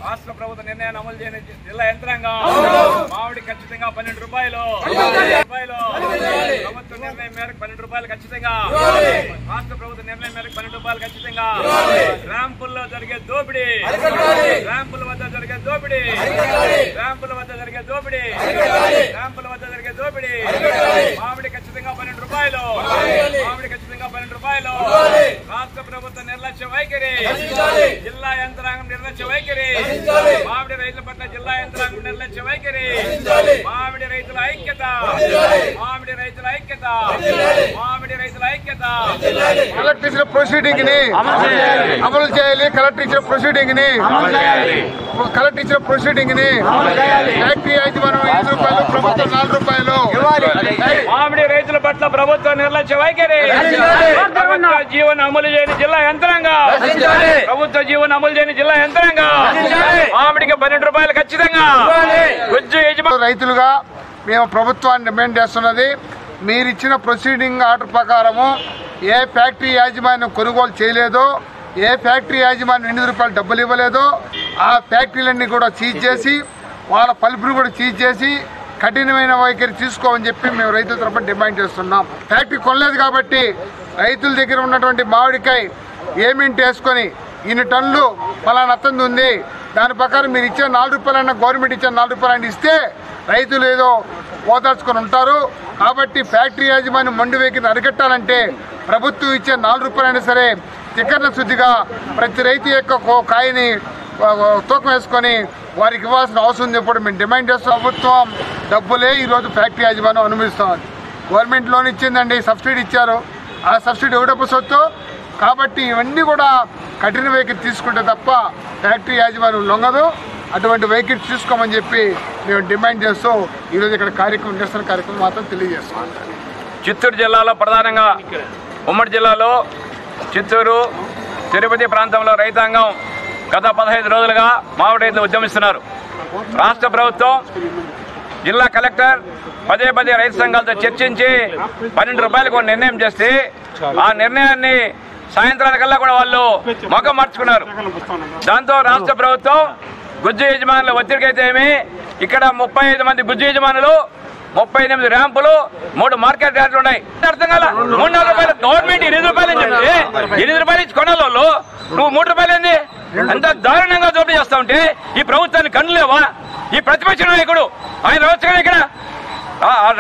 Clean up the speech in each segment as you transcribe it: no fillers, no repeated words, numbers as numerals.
రాష్ట్ర ప్రభుత్వ నిర్ణయాన్ని అమలు చేయని జిల్లా యంత్రాంగం మామిడి ఖచ్చితంగా 12 రూపాయలు ప్రభుత్వ నిర్ణయం మేరకు 12 రూపాయలు ఖచ్చితంగా రాష్ట్ర ప్రభుత్వ నిర్ణయం మేరకు 12 రూపాయలు ఖచ్చితంగా ర్యాంపుల్లో జరిగే దోపిడీ ర్యాంపుల వద్ద జరిగే దోపిడీ మామిడి ఖచ్చితంగా 12 రూపాయలు రాష్ట్ర ప్రభుత్వ నిర్లక్ష్య వైఖరి జిల్లా యంత్రాంగం నిర్లక్ష్య వైఖరి మామిడి రైతుల పట్ల జిల్లా యంత్రాంగం నిర్లక్ష్య వైఖరి మామిడి రైతుల ఐక్యత కలెక్టర్ ఇచ్చిన ప్రొసీడింగ్ ని అమలు చేయాలి. కలెక్టర్ ఇచ్చిన ప్రొసీడింగ్ ని ఫ్యాక్టరీ యాజమాన్యం 5 రూపాయలు, ప్రభుత్వం 4 రూపాయలు. మామిడి రైతుల పట్ల ప్రభుత్వ నిర్లక్ష్య వైఖరి జీవన అమలు చేయని జిల్లా యంత్రాంగం మామిడికి 12 రూపాయలు ఖచ్చితంగా. రైతులుగా మేము ప్రభుత్వాన్ని డిమాండ్ చేస్తున్నది, మీరిచ్చిన ప్రొసీడింగ్ ఆర్డర్ ప్రకారము ఏ ఫ్యాక్టరీ యాజమాన్యం కొనుగోలు చేయలేదో, ఏ ఫ్యాక్టరీ యాజమాన్యం 8 రూపాయలు డబ్బులు ఇవ్వలేదో ఆ ఫ్యాక్టరీలన్నీ కూడా సీజ్ చేసి వాళ్ళ పలుపులు కూడా సీజ్ చేసి కఠినమైన వైఖరి తీసుకోమని చెప్పి మేము రైతుల తరఫున డిమాండ్ చేస్తున్నాం. ఫ్యాక్టరీ కొనలేదు కాబట్టి రైతుల దగ్గర ఉన్నటువంటి మామిడికాయ ఏమింటి వేసుకొని ఇన్ని టన్నులు ఫలానా అత్తంది ఉంది, దాని ప్రకారం మీరు ఇచ్చే 4 రూపాయలైనా గవర్నమెంట్ ఇచ్చే 4 రూపాయలైనా ఇస్తే రైతులు ఏదో ఓదార్చుకొని ఉంటారు. కాబట్టి ఫ్యాక్టరీ యాజమాన్యం మండి వైఖరిని అరికట్టాలంటే ప్రభుత్వం ఇచ్చే 4 రూపాయలైనా సరే చిక్కర్ల శుద్ధిగా ప్రతి రైతు యొక్క కాయని తూకం వేసుకొని వారికి ఇవ్వాల్సిన అవసరం ఉంది. ఇప్పుడు మేము డిమాండ్ చేస్తాం. ప్రభుత్వం డబ్బులే ఈరోజు ఫ్యాక్టరీ యాజమాన్యం అనుభవిస్తాం. గవర్నమెంట్ లోన్ ఇచ్చిందండి, సబ్సిడీ ఇచ్చారు, ఆ సబ్సిడీ ఎవడప్పు సొత్తు. కాబట్టి ఇవన్నీ కూడా కఠిన వైఖరి తీసుకుంటే తప్ప ఫ్యాక్టరీ యాజమాన్యం లొంగదు. అటువంటి వైఖరి తీసుకోమని చెప్పి మేము డిమాండ్ చేస్తూ ఈరోజు ఇక్కడ నిరసన కార్యక్రమం మాత్రం తెలియజేస్తాం. చిత్తూరు జిల్లాలో ప్రధానంగా ఉమ్మడి జిల్లాలో చిత్తూరు, తిరుపతి ప్రాంతంలో రైతాంగం గత 15 రోజులుగా మామిడి రైతులు ఉద్యమిస్తున్నారు. రాష్ట్ర ప్రభుత్వం, జిల్లా కలెక్టర్ పదే రైతు సంఘాలతో చర్చించి 12 రూపాయలకు నిర్ణయం చేస్తే ఆ నిర్ణయాన్ని సాయంత్రానికల్లా కూడా వాళ్ళు మొఖం మార్చుకున్నారు. దాంతో రాష్ట్ర ప్రభుత్వం గుజ్జు యజమానుల ఒత్తిడికైతే ఏమి ఇక్కడ 35 మంది గుజ్జు యజమానులు, 38 ర్యాంపులు, 3 మార్కెట్ రేట్లు ఉన్నాయి. అర్థం కాల 3-4 రూపాయలు గవర్నమెంట్ 8 రూపాయలు అని చెప్తే 8 రూపాయలు ఇచ్చి కొనాలి వాళ్ళు, నువ్వు 3 రూపాయలు ఏంది? ఎంత దారుణంగా దోపిడీ చేస్తా ఉంటే ఈ ప్రభుత్వానికి కన్ను లేవా? ఈ ప్రతిపక్ష నాయకుడు ఆయన రావచ్చు కదా, ఇక్కడ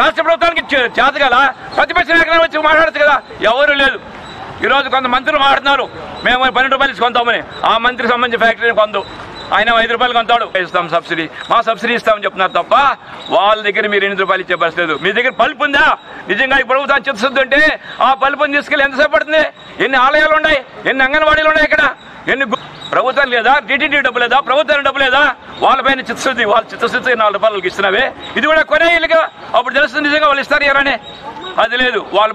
రాష్ట్ర ప్రభుత్వానికి చేతగల ప్రతిపక్ష నాయకులు వచ్చి మాట్లాడచ్చు కదా, ఎవరు లేదు. ఈరోజు కొంత మంత్రులు మాట్లాడుతున్నారు మేము 12 రూపాయలు ఇచ్చి కొంటామని. ఆ మంత్రికి సంబంధించిన ఫ్యాక్టరీని కొందు, ఆయన 5 రూపాయలు కొంటాడు. ఇస్తాం సబ్సిడీ, మా సబ్సిడీ ఇస్తామని చెప్తున్నారు తప్ప వాళ్ళ దగ్గర మీరు 8 రూపాయలు ఇచ్చే పరిస్థితి లేదు. మీ దగ్గర పల్పు ఉందా? నిజంగా ఈ ప్రభుత్వం చిత్తశుద్ధి ఉంటే ఆ పల్పుని తీసుకెళ్ళి ఎంతసేపు పడుతుంది? ఎన్ని ఆలయాలు ఉన్నాయి, ఎన్ని అంగన్వాడీలు ఉన్నాయి, ఇక్కడ ఎన్ని ప్రభుత్వం లేదా, టీటీడీ డబ్బు లేదా, ప్రభుత్వానికి డబ్బు లేదా? వాళ్ళపైన చిత్తశుద్ధి, వాళ్ళ చిత్తశుద్ధి 4 రూపాయలకి ఇస్తున్నావే. ఇది కూడా కొనే ఇల్లుగా అప్పుడు తెలుస్తుంది నిజంగా వాళ్ళు ఇస్తారు ఎవరని. అది లేదు. వాళ్ళు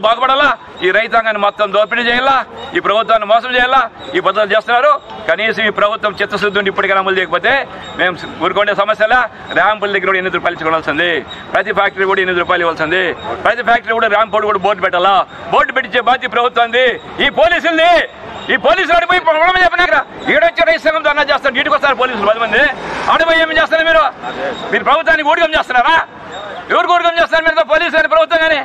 బాగుపడాలా, ఈ రైతాంగాన్ని మొత్తం దోపిడీ చేయాలా, ఈ ప్రభుత్వాన్ని మోసం చేయాలా, ఈ పద్ధతులు చేస్తున్నారు. కనీసం ఈ ప్రభుత్వం చిత్తశుద్ధి ఉండి ఇప్పటికైనా అమలు చేయకపోతే మేము ఊరుకుండే సమస్యలా ర్యాంపుల దగ్గర కూడా 8 రూపాయలు ఇచ్చుకోవాల్సింది, ప్రతి ఫ్యాక్టరీ కూడా 8 రూపాయలు ఇవ్వాల్సింది, ప్రతి ఫ్యాక్టరీ కూడా ర్యాంప్ కూడా బోర్డు పెట్టాలా. బోర్డు పెట్టించే బాధ్యత ప్రభుత్వంది. ఈ పోలీసులు అడిపోయి ప్రమాణం చెప్పినాక ఈడొచ్చి రైతు సంఘం ధర్నా చేస్తారు, ఇంటికి వస్తారు పోలీసులు 10 మంది. అడిపోయి ఏమి చేస్తారు మీరు ప్రభుత్వానికి ఊడిగం చేస్తున్నారా? ఎవరికి ఊడిగం చేస్తారు మీరు? పోలీసులు అని ప్రభుత్వం కానీ.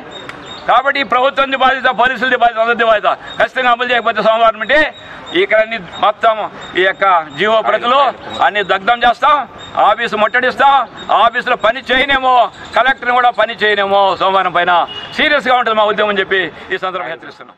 కాబట్టి ఈ ప్రభుత్వం బాధ్యత, పోలీసులది బాధ్యత, అందరిది బాధ్యత. ఖచ్చితంగా అమలు చేయకపోతే సోమవారం అంటే ఇక్కడ అన్ని మొత్తం ఈ యొక్క జీవో ప్రతులు అన్ని దగ్ధం చేస్తాం, ఆఫీసు ముట్టడిస్తాం, ఆఫీసులో పని చేయనేమో, కలెక్టర్ని కూడా పని చేయనేమో. సోమవారం పైన సీరియస్గా ఉంటుంది మా ఉద్యమం అని చెప్పి ఈ సందర్భంగా హెచ్చరిస్తున్నాం.